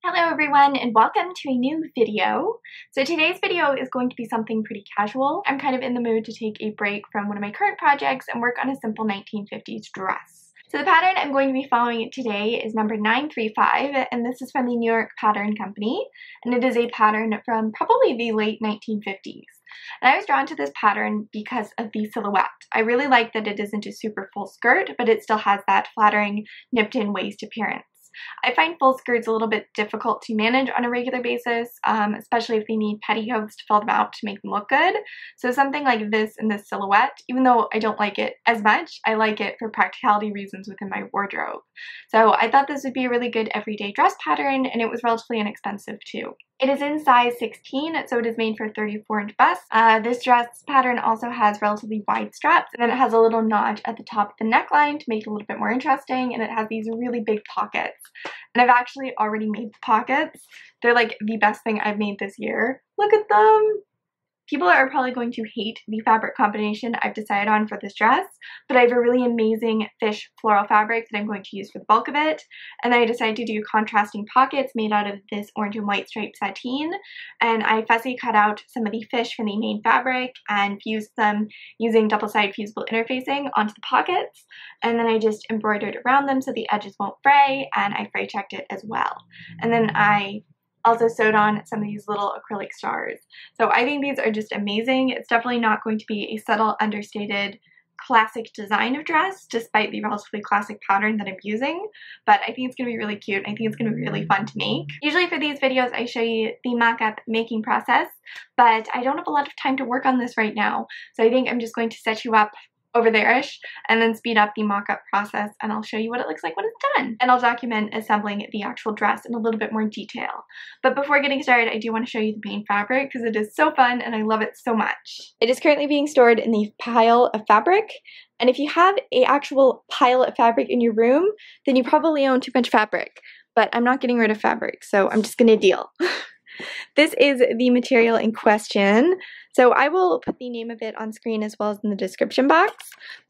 Hello everyone and welcome to a new video. So today's video is going to be something pretty casual. I'm kind of in the mood to take a break from one of my current projects and work on a simple 1950s dress. So the pattern I'm going to be following today is number 935, and this is from the New York Pattern Company, and it is a pattern from probably the late 1950s. And I was drawn to this pattern because of the silhouette. I really like that it isn't a super full skirt, but it still has that flattering nipped-in waist appearance. I find full skirts a little bit difficult to manage on a regular basis, especially if they need petticoats to fill them out to make them look good. So something like this in this silhouette, even though I don't like it as much, I like it for practicality reasons within my wardrobe. So I thought this would be a really good everyday dress pattern, and it was relatively inexpensive too. It is in size 16, so it is made for a 34-inch bust. This dress pattern also has relatively wide straps, and then it has a little notch at the top of the neckline to make it a little bit more interesting, and it has these really big pockets. And I've actually already made the pockets. They're like the best thing I've made this year. Look at them! People are probably going to hate the fabric combination I've decided on for this dress, but I have a really amazing fish floral fabric that I'm going to use for the bulk of it, and then I decided to do contrasting pockets made out of this orange and white striped sateen, and I fussy cut out some of the fish from the main fabric and fused them using double-sided fusible interfacing onto the pockets, and then I just embroidered around them so the edges won't fray, and I fray checked it as well. And then I also sewed on some of these little acrylic stars. So I think these are just amazing. It's definitely not going to be a subtle, understated, classic design of dress, despite the relatively classic pattern that I'm using, but I think it's going to be really cute. I think it's going to be really fun to make. Usually for these videos I show you the mock-up making process, but I don't have a lot of time to work on this right now, so I think I'm just going to set you up over there-ish and then speed up the mock-up process, and I'll show you what it looks like when it's done. And I'll document assembling the actual dress in a little bit more detail. But before getting started, I do want to show you the main fabric because it is so fun and I love it so much. It is currently being stored in the pile of fabric, and if you have an actual pile of fabric in your room, then you probably own too much fabric. But I'm not getting rid of fabric, so I'm just gonna deal. This is the material in question. So I will put the name of it on screen as well as in the description box,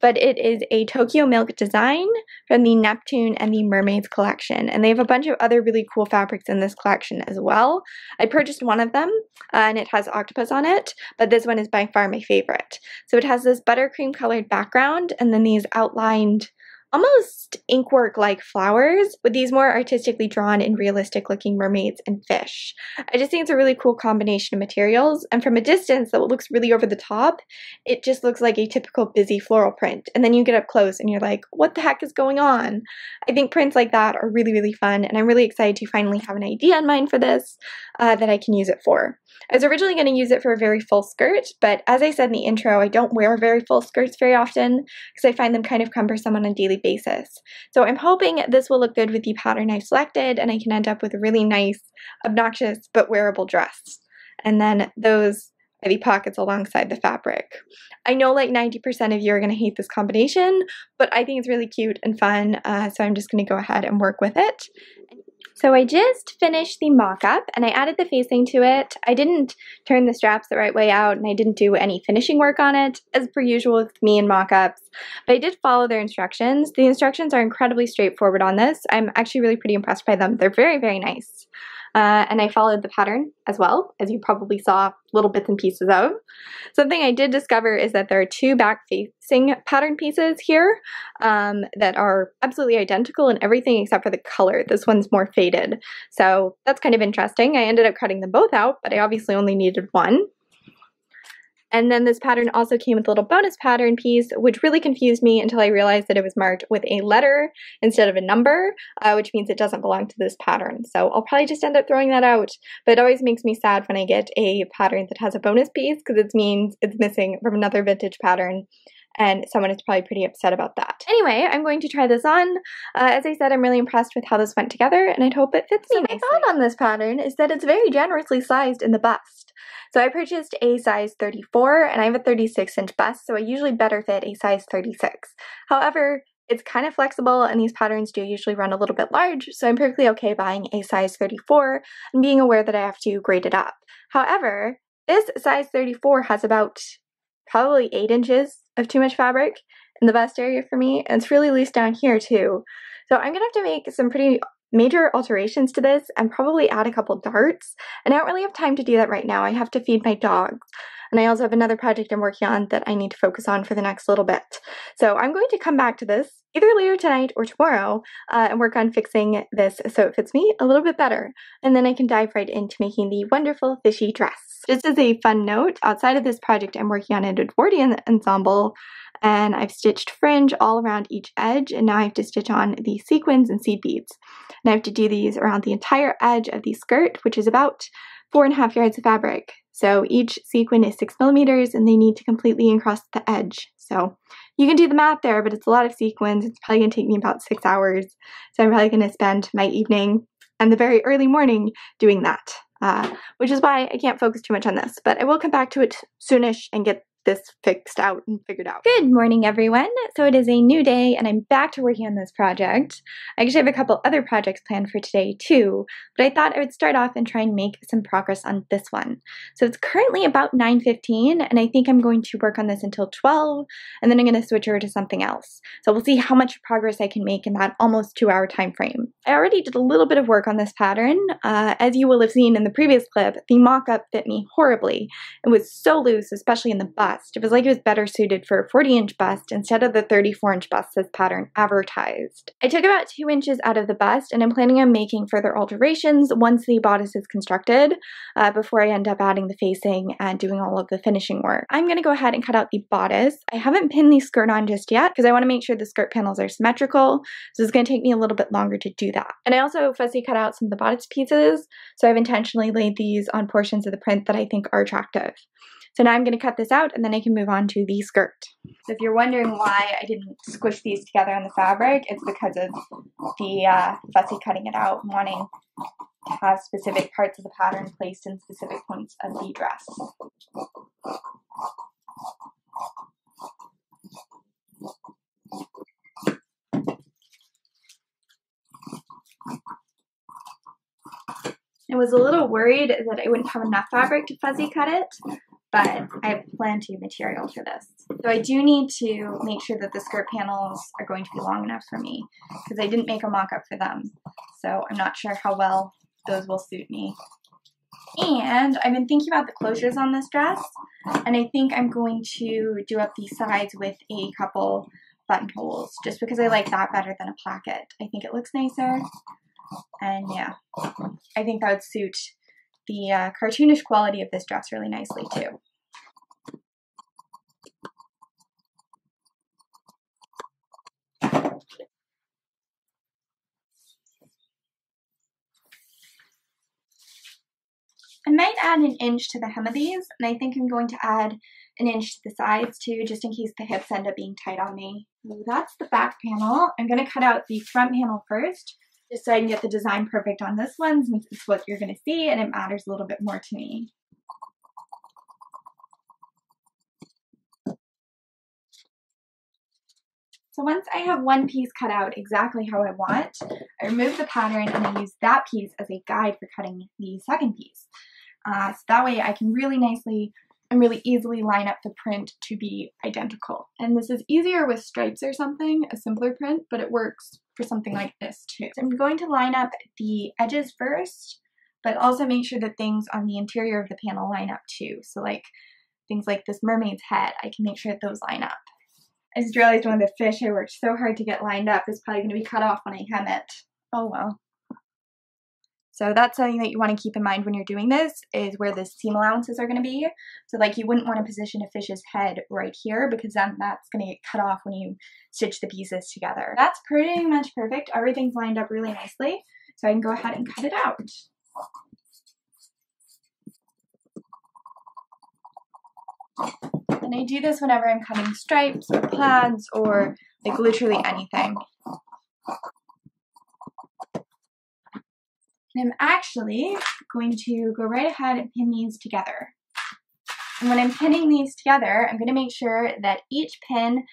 but it is a Tokyo Milk design from the Neptune and the Mermaids collection, and they have a bunch of other really cool fabrics in this collection as well. I purchased one of them and it has octopus on it, but this one is by far my favorite. So it has this buttercream colored background and then these outlined almost inkwork like flowers with these more artistically drawn and realistic looking mermaids and fish. I just think it's a really cool combination of materials, and from a distance though it looks really over the top, it just looks like a typical busy floral print, and then you get up close and you're like, what the heck is going on? I think prints like that are really fun, and I'm really excited to finally have an idea in mind for this that I can use it for. I was originally going to use it for a very full skirt, but as I said in the intro, I don't wear very full skirts very often because I find them kind of cumbersome on a daily basis. So I'm hoping this will look good with the pattern I selected and I can end up with a really nice, obnoxious, but wearable dress. And then those are the pockets alongside the fabric. I know like 90% of you are going to hate this combination, but I think it's really cute and fun, so I'm just going to go ahead and work with it. So I just finished the mock-up and I added the facing to it. I didn't turn the straps the right way out and I didn't do any finishing work on it, as per usual with me and mock-ups, but I did follow their instructions. The instructions are incredibly straightforward on this. I'm actually really pretty impressed by them. They're very nice. And I followed the pattern as well, as you probably saw little bits and pieces of. Something I did discover is that there are two back-facing pattern pieces here that are absolutely identical in everything except for the color. This one's more faded, so that's kind of interesting. I ended up cutting them both out, but I obviously only needed one. And then this pattern also came with a little bonus pattern piece, which really confused me until I realized that it was marked with a letter instead of a number, which means it doesn't belong to this pattern. So I'll probably just end up throwing that out, but it always makes me sad when I get a pattern that has a bonus piece because it means it's missing from another vintage pattern, and someone is probably pretty upset about that. Anyway, I'm going to try this on. As I said, I'm really impressed with how this went together, and I hope it fits me nicely. My thought on this pattern is that it's very generously sized in the bust. So I purchased a size 34, and I have a 36-inch bust, so I usually better fit a size 36. However, it's kind of flexible, and these patterns do usually run a little bit large, so I'm perfectly okay buying a size 34 and being aware that I have to grade it up. However, this size 34 has about probably 8 inches of too much fabric in the bust area for me, and it's really loose down here too. So I'm gonna have to make some pretty major alterations to this and probably add a couple darts. And I don't really have time to do that right now. I have to feed my dogs. And I also have another project I'm working on that I need to focus on for the next little bit. So I'm going to come back to this either later tonight or tomorrow and work on fixing this so it fits me a little bit better. And then I can dive right into making the wonderful fishy dress. Just as a fun note, outside of this project I'm working on an Edwardian ensemble, and I've stitched fringe all around each edge, and now I have to stitch on the sequins and seed beads. And I have to do these around the entire edge of the skirt, which is about 4.5 yards of fabric. So each sequin is 6 millimeters and they need to completely uncross the edge. So you can do the math there, but it's a lot of sequins. It's probably gonna take me about 6 hours. So I'm probably gonna spend my evening and the very early morning doing that, which is why I can't focus too much on this, but I will come back to it soonish and get this fixed out and figured out. Good morning, everyone. So it is a new day and I'm back to working on this project. I actually have a couple other projects planned for today too, but I thought I would start off and try and make some progress on this one. So it's currently about 9:15 and I think I'm going to work on this until 12 and then I'm going to switch over to something else. So we'll see how much progress I can make in that almost 2-hour time frame. I already did a little bit of work on this pattern. As you will have seen in the previous clip, the mock-up fit me horribly. It was so loose, especially in the bust. It was like it was better suited for a 40-inch bust instead of the 34-inch bust this pattern advertised. I took about 2 inches out of the bust and I'm planning on making further alterations once the bodice is constructed before I end up adding the facing and doing all of the finishing work. I'm going to go ahead and cut out the bodice. I haven't pinned the skirt on just yet because I want to make sure the skirt panels are symmetrical, so it's going to take me a little bit longer to do that. And I also fussy cut out some of the bodice pieces, so I've intentionally laid these on portions of the print that I think are attractive. So now I'm going to cut this out and then I can move on to the skirt. So if you're wondering why I didn't squish these together on the fabric, it's because of the fussy cutting it out and wanting to have specific parts of the pattern placed in specific points of the dress. I was a little worried that I wouldn't have enough fabric to fuzzy cut it, but I have plenty of material for this. So I do need to make sure that the skirt panels are going to be long enough for me because I didn't make a mock-up for them. So I'm not sure how well those will suit me. And I've been thinking about the closures on this dress, and I think I'm going to do up the sides with a couple buttonholes just because I like that better than a placket. I think it looks nicer. And yeah, I think that would suit the cartoonish quality of this dress really nicely too. I might add an inch to the hem of these, and I think I'm going to add an inch to the sides too, just in case the hips end up being tight on me. So that's the back panel. I'm going to cut out the front panel first, just so I can get the design perfect on this one, since it's what you're going to see and it matters a little bit more to me. So once I have one piece cut out exactly how I want, I remove the pattern and I use that piece as a guide for cutting the second piece. So that way I can really nicely and really easily line up the print to be identical. And this is easier with stripes or something, a simpler print, but it works for something like this too. So I'm going to line up the edges first, but also make sure that things on the interior of the panel line up too. So like things like this mermaid's head, I can make sure that those line up. I just realized one of the fish I worked so hard to get lined up is probably going to be cut off when I hem it. Oh well. So that's something that you want to keep in mind when you're doing this, is where the seam allowances are going to be. So like you wouldn't want to position a fish's head right here because then that's going to get cut off when you stitch the pieces together. That's pretty much perfect. Everything's lined up really nicely. So I can go ahead and cut it out. And I do this whenever I'm cutting stripes or plaids or like literally anything. And I'm actually going to go right ahead and pin these together. And when I'm pinning these together, I'm going to make sure that each pin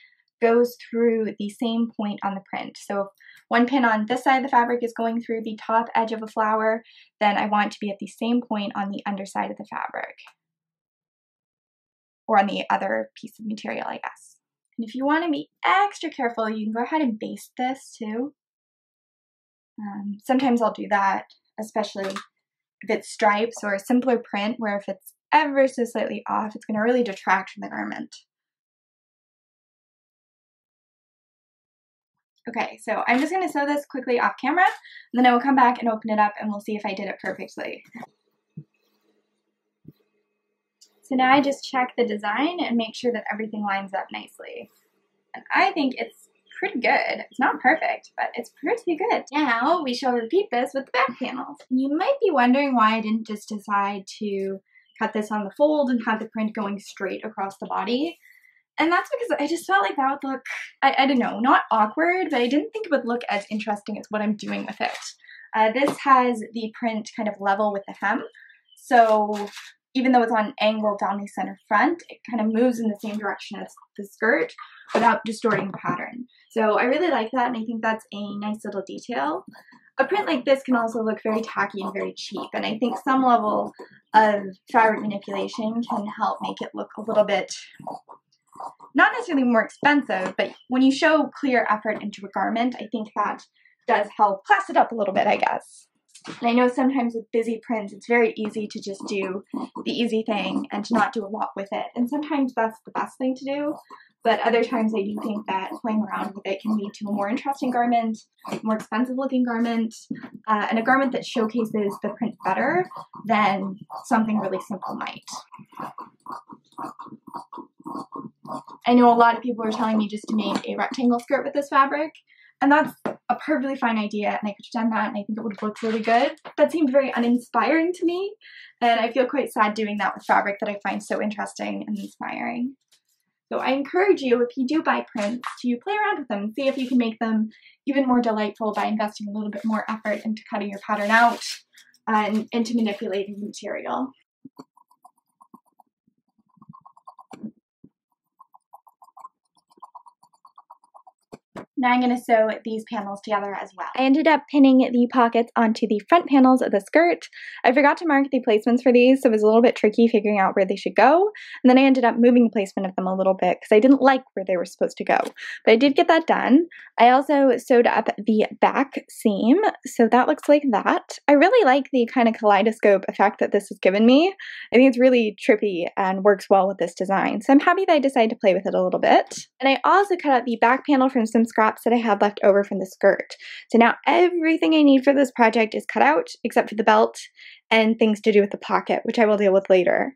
goes through the same point on the print. So if one pin on this side of the fabric is going through the top edge of a flower, then I want it to be at the same point on the underside of the fabric. Or on the other piece of material, I guess. And if you want to be extra careful, you can go ahead and baste this too. Sometimes I'll do that, especially if it's stripes or a simpler print where if it's ever so slightly off, it's going to really detract from the garment. Okay, so I'm just going to sew this quickly off camera, and then I will come back and open it up and we'll see if I did it perfectly. So now I just check the design and make sure that everything lines up nicely. And I think it's pretty good. It's not perfect, but it's pretty good. Now we shall repeat this with the back panels. You might be wondering why I didn't just decide to cut this on the fold and have the print going straight across the body. And that's because I just felt like that would look, I don't know, not awkward, but I didn't think it would look as interesting as what I'm doing with it. This has the print kind of level with the hem, so even though it's on an angle down the center front, it kind of moves in the same direction as the skirt without distorting the pattern. So I really like that, and I think that's a nice little detail. A print like this can also look very tacky and very cheap, and I think some level of fabric manipulation can help make it look a little bit, not necessarily more expensive, but when you show clear effort into a garment, I think that does help class it up a little bit, I guess. And I know sometimes with busy prints, it's very easy to just do the easy thing and to not do a lot with it. And sometimes that's the best thing to do, but other times I do think that playing around with it can lead to a more interesting garment, more expensive looking garment, and a garment that showcases the print better than something really simple might. I know a lot of people are telling me just to make a rectangle skirt with this fabric, and that's a perfectly fine idea, and I could have done that, and I think it would have looked really good. That seemed very uninspiring to me, and I feel quite sad doing that with fabric that I find so interesting and inspiring. So I encourage you, if you do buy prints, to play around with them and see if you can make them even more delightful by investing a little bit more effort into cutting your pattern out and into manipulating the material. Now I'm going to sew these panels together as well. I ended up pinning the pockets onto the front panels of the skirt. I forgot to mark the placements for these, so it was a little bit tricky figuring out where they should go. And then I ended up moving the placement of them a little bit because I didn't like where they were supposed to go. But I did get that done. I also sewed up the back seam, so that looks like that. I really like the kind of kaleidoscope effect that this has given me. I think it's really trippy and works well with this design. So I'm happy that I decided to play with it a little bit. And I also cut out the back panel from some scraps that I had left over from the skirt. So now everything I need for this project is cut out except for the belt and things to do with the pocket, which I will deal with later.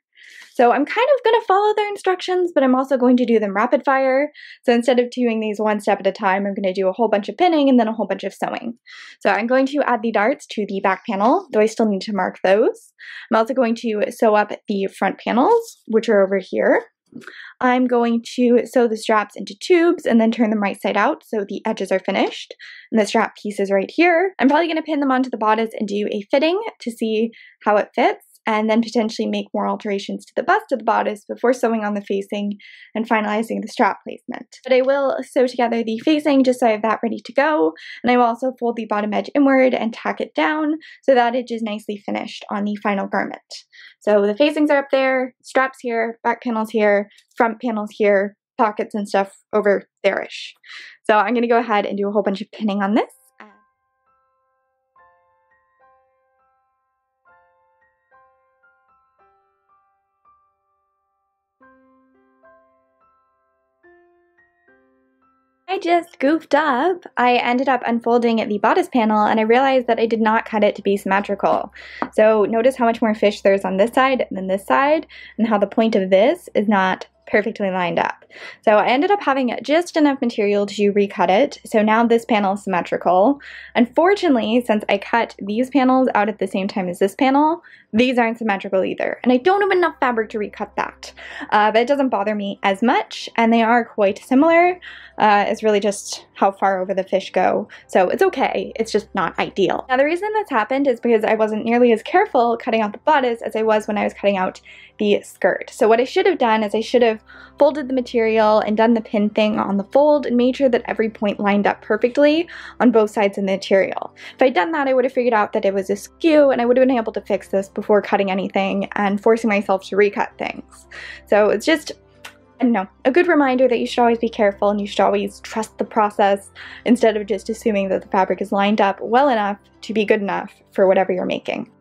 So I'm kind of going to follow their instructions, but I'm also going to do them rapid fire. So instead of doing these one step at a time, I'm going to do a whole bunch of pinning and then a whole bunch of sewing. So I'm going to add the darts to the back panel, though I still need to mark those. I'm also going to sew up the front panels, which are over here. I'm going to sew the straps into tubes and then turn them right side out so the edges are finished. And the strap piece is right here. I'm probably going to pin them onto the bodice and do a fitting to see how it fits, and then potentially make more alterations to the bust of the bodice before sewing on the facing and finalizing the strap placement. But I will sew together the facing just so I have that ready to go, and I will also fold the bottom edge inward and tack it down so that edge is nicely finished on the final garment. So the facings are up there, straps here, back panels here, front panels here, pockets and stuff over there-ish. So I'm going to go ahead and do a whole bunch of pinning on this. I just goofed up. I ended up unfolding the bodice panel and I realized that I did not cut it to be symmetrical. So notice how much more fish there's on this side than this side, and how the point of this is not perfectly lined up. So I ended up having just enough material to recut it. So now this panel is symmetrical. Unfortunately, since I cut these panels out at the same time as this panel, these aren't symmetrical either. And I don't have enough fabric to recut that. But it doesn't bother me as much, and they are quite similar. It's really just how far over the fish go. So it's okay, it's just not ideal. Now the reason this happened is because I wasn't nearly as careful cutting out the bodice as I was when I was cutting out the skirt. So what I should have done is I should have folded the material and done the pin thing on the fold and made sure that every point lined up perfectly on both sides of the material. If I'd done that, I would have figured out that it was askew, and I would have been able to fix this before cutting anything and forcing myself to recut things. So it's just I don't know, a good reminder that you should always be careful and you should always trust the process instead of just assuming that the fabric is lined up well enough to be good enough for whatever you're making.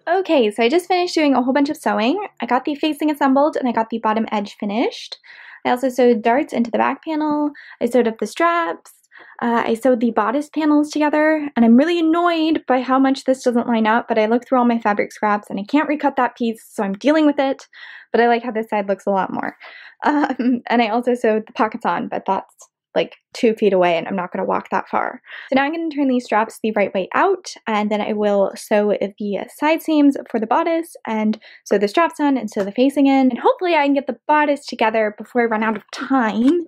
Okay, so I just finished doing a whole bunch of sewing. I got the facing assembled and I got the bottom edge finished. I also sewed darts into the back panel. I sewed up the straps. I sewed the bodice panels together, and I'm really annoyed by how much this doesn't line up, but I looked through all my fabric scraps and I can't recut that piece, so I'm dealing with it, but I like how this side looks a lot more. And I also sewed the pockets on, but that's like 2 feet away and I'm not going to walk that far. So now I'm going to turn these straps the right way out, and then I will sew the side seams for the bodice and sew the straps on and sew the facing in, and hopefully I can get the bodice together before I run out of time.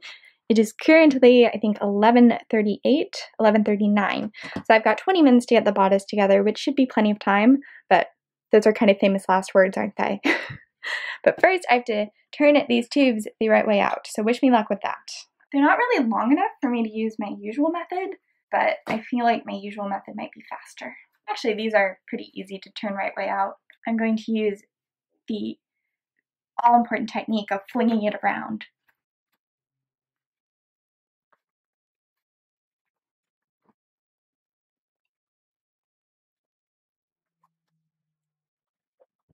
It is currently, I think, 11:38, 11:39. So I've got 20 minutes to get the bodice together, which should be plenty of time, but those are kind of famous last words, aren't they? But first I have to turn these tubes the right way out, so wish me luck with that. They're not really long enough for me to use my usual method, but I feel like my usual method might be faster. Actually, these are pretty easy to turn right way out. I'm going to use the all-important technique of flinging it around.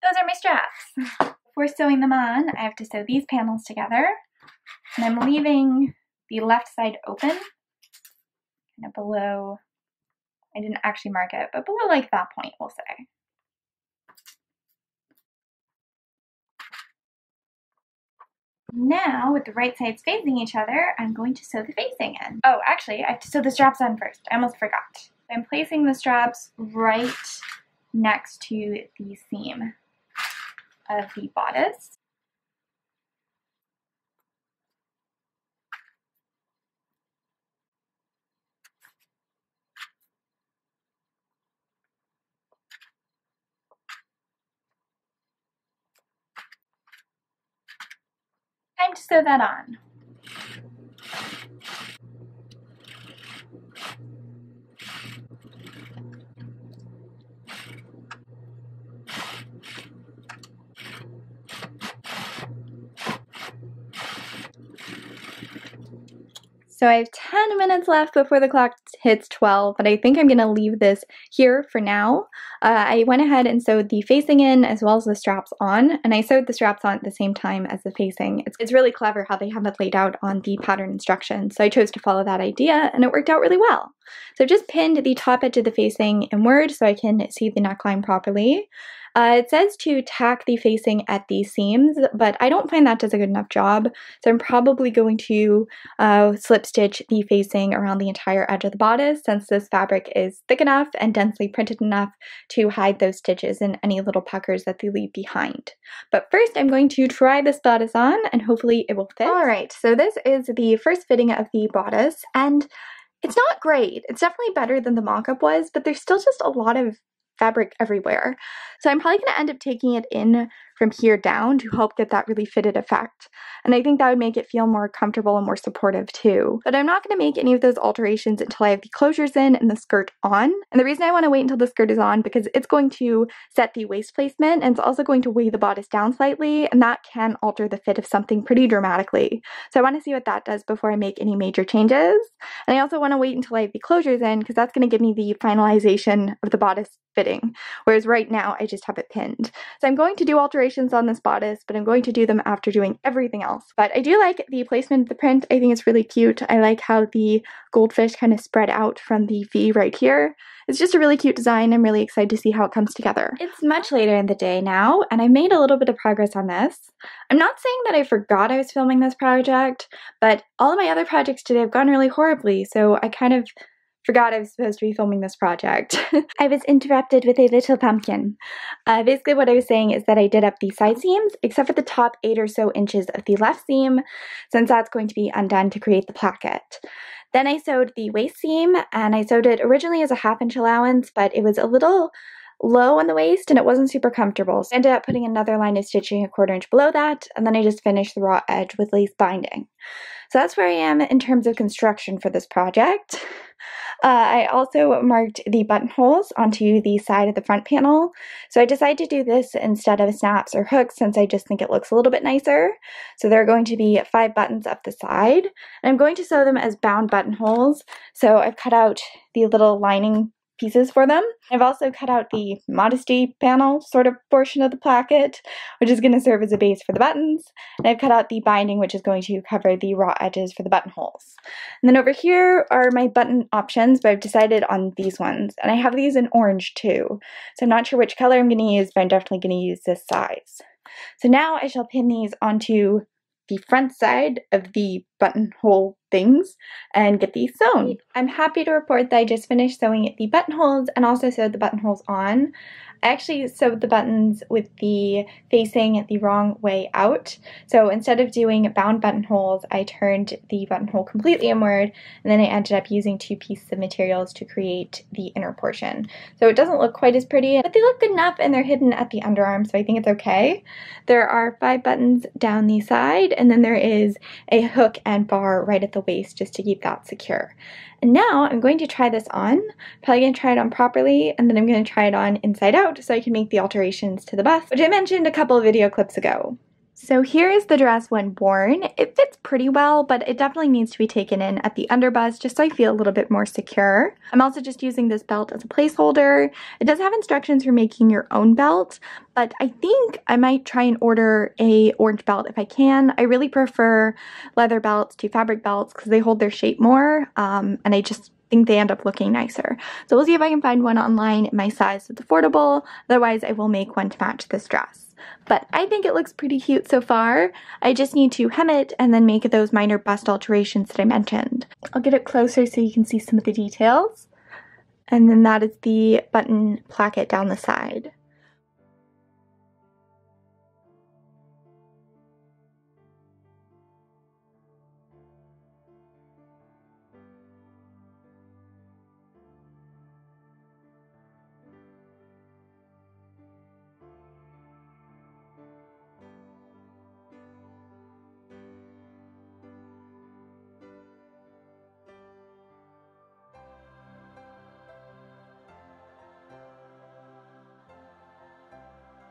Those are my straps. Before sewing them on, I have to sew these panels together, and I'm leaving the left side open, kind of below, I didn't actually mark it, but below like that point, we'll say. Now, with the right sides facing each other, I'm going to sew the facing in. Oh, actually, I have to sew the straps on first. I almost forgot. I'm placing the straps right next to the seam of the bodice. Time to sew that on. So I have 10 minutes left before the clock hits 12, but I think I'm going to leave this here for now. I went ahead and sewed the facing in as well as the straps on, and I sewed the straps on at the same time as the facing. It's really clever how they have it laid out on the pattern instructions, so I chose to follow that idea, and it worked out really well. So I've just pinned the top edge of the facing inward so I can see the neckline properly. It says to tack the facing at the seams, but I don't find that does a good enough job, so I'm probably going to slip stitch the facing around the entire edge of the bodice, since this fabric is thick enough and densely printed enough to hide those stitches and any little puckers that they leave behind. But first I'm going to try this bodice on and hopefully it will fit. Alright, so this is the first fitting of the bodice, and it's not great. It's definitely better than the mock-up was, but there's still just a lot of fabric everywhere. So I'm probably going to end up taking it in from here down to help get that really fitted effect. And I think that would make it feel more comfortable and more supportive too. But I'm not going to make any of those alterations until I have the closures in and the skirt on. And the reason I want to wait until the skirt is on because it's going to set the waist placement, and it's also going to weigh the bodice down slightly, and that can alter the fit of something pretty dramatically. So I want to see what that does before I make any major changes. And I also want to wait until I have the closures in because that's going to give me the finalization of the bodice fitting. Whereas right now I just have it pinned. So I'm going to do alterations alterations on this bodice, but I'm going to do them after doing everything else. But I do like the placement of the print. I think it's really cute. I like how the goldfish kind of spread out from the V right here. It's just a really cute design. I'm really excited to see how it comes together. It's much later in the day now, and I made a little bit of progress on this. I'm not saying that I forgot I was filming this project, but all of my other projects today have gone really horribly, so I kind of forgot I was supposed to be filming this project. I was interrupted with a little pumpkin. Basically what I was saying is that I did up the side seams, except for the top 8 or so inches of the left seam, since that's going to be undone to create the placket. Then I sewed the waist seam, and I sewed it originally as a 1/2 inch allowance, but it was a little low on the waist and it wasn't super comfortable. So I ended up putting another line of stitching 1/4 inch below that, and then I just finished the raw edge with lace binding. So that's where I am in terms of construction for this project. I also marked the buttonholes onto the side of the front panel. So I decided to do this instead of snaps or hooks since I just think it looks a little bit nicer. So there are going to be 5 buttons up the side, and I'm going to sew them as bound buttonholes. So I've cut out the little lining pieces for them. I've also cut out the modesty panel sort of portion of the placket, which is going to serve as a base for the buttons, and I've cut out the binding, which is going to cover the raw edges for the buttonholes. And then over here are my button options, but I've decided on these ones, and I have these in orange too, so I'm not sure which color I'm going to use, but I'm definitely going to use this size. So now I shall pin these onto the front side of the buttonhole things and get these sewn. I'm happy to report that I just finished sewing the buttonholes and also sewed the buttonholes on. I actually sewed the buttons with the facing the wrong way out. So instead of doing bound buttonholes, I turned the buttonhole completely inward, and then I ended up using 2 pieces of materials to create the inner portion. So it doesn't look quite as pretty, but they look good enough and they're hidden at the underarm, so I think it's okay. There are 5 buttons down the side, and then there is a hook and bar right at the waist just to keep that secure. And now I'm going to try this on. Probably going to try it on properly, and then I'm going to try it on inside out so I can make the alterations to the bust, which I mentioned a couple of video clips ago. So here is the dress when worn. It fits pretty well, but it definitely needs to be taken in at the underbust just so I feel a little bit more secure. I'm also just using this belt as a placeholder. It does have instructions for making your own belt, but I think I might try and order a orange belt if I can. I really prefer leather belts to fabric belts because they hold their shape more, and I just think they end up looking nicer. So we'll see if I can find one online in my size that's affordable. Otherwise, I will make one to match this dress. But I think it looks pretty cute so far. I just need to hem it and then make those minor bust alterations that I mentioned. I'll get it closer so you can see some of the details. And then that is the button placket down the side.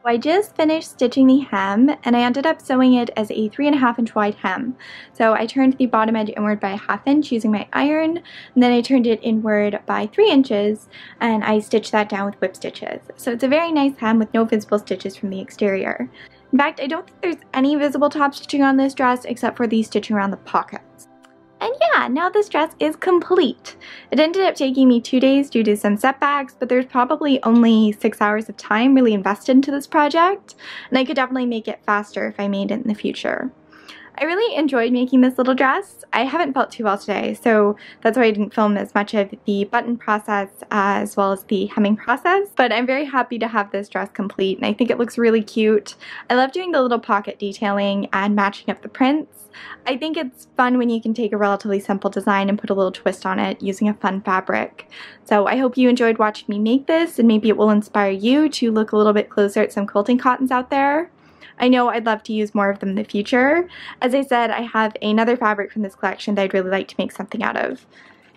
I just finished stitching the hem, and I ended up sewing it as a 3.5 inch wide hem. So I turned the bottom edge inward by 1/2 inch using my iron, and then I turned it inward by 3 inches, and I stitched that down with whip stitches. So it's a very nice hem with no visible stitches from the exterior. In fact, I don't think there's any visible top stitching on this dress except for the stitching around the pockets. And yeah, now this dress is complete. It ended up taking me 2 days due to some setbacks, but there's probably only 6 hours of time really invested into this project, and I could definitely make it faster if I made it in the future. I really enjoyed making this little dress. I haven't felt too well today, so that's why I didn't film as much of the button process as well as the hemming process, but I'm very happy to have this dress complete, and I think it looks really cute. I love doing the little pocket detailing and matching up the prints. I think it's fun when you can take a relatively simple design and put a little twist on it using a fun fabric. So I hope you enjoyed watching me make this, and maybe it will inspire you to look a little bit closer at some quilting cottons out there. I know I'd love to use more of them in the future. As I said, I have another fabric from this collection that I'd really like to make something out of.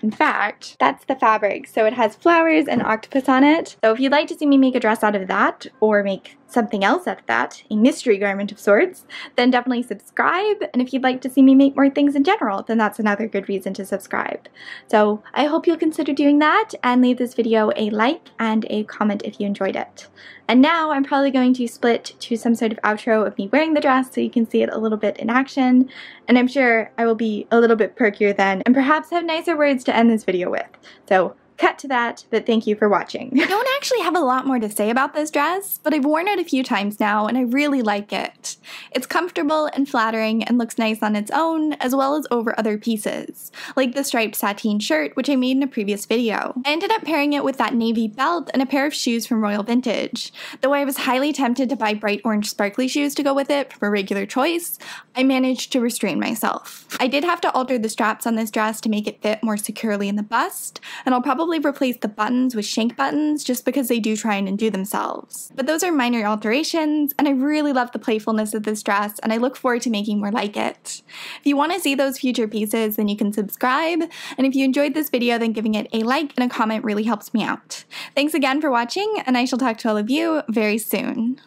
In fact, that's the fabric. So it has flowers and octopus on it. So if you'd like to see me make a dress out of that, or make something else out of that, a mystery garment of sorts, then definitely subscribe. And if you'd like to see me make more things in general, then that's another good reason to subscribe. So I hope you'll consider doing that and leave this video a like and a comment if you enjoyed it. And now I'm probably going to split to some sort of outro of me wearing the dress so you can see it a little bit in action. And I'm sure I will be a little bit perkier then and perhaps have nicer words to end this video with. So cut to that, but thank you for watching. I don't actually have a lot more to say about this dress, but I've worn it a few times now and I really like it. It's comfortable and flattering and looks nice on its own as well as over other pieces, like the striped sateen shirt which I made in a previous video. I ended up pairing it with that navy belt and a pair of shoes from Royal Vintage. Though I was highly tempted to buy bright orange sparkly shoes to go with it from a regular choice, I managed to restrain myself. I did have to alter the straps on this dress to make it fit more securely in the bust, and I'll probably replace the buttons with shank buttons just because they do try and undo themselves. But those are minor alterations, and I really love the playfulness of this dress, and I look forward to making more like it. If you want to see those future pieces, then you can subscribe, and if you enjoyed this video, then giving it a like and a comment really helps me out. Thanks again for watching, and I shall talk to all of you very soon.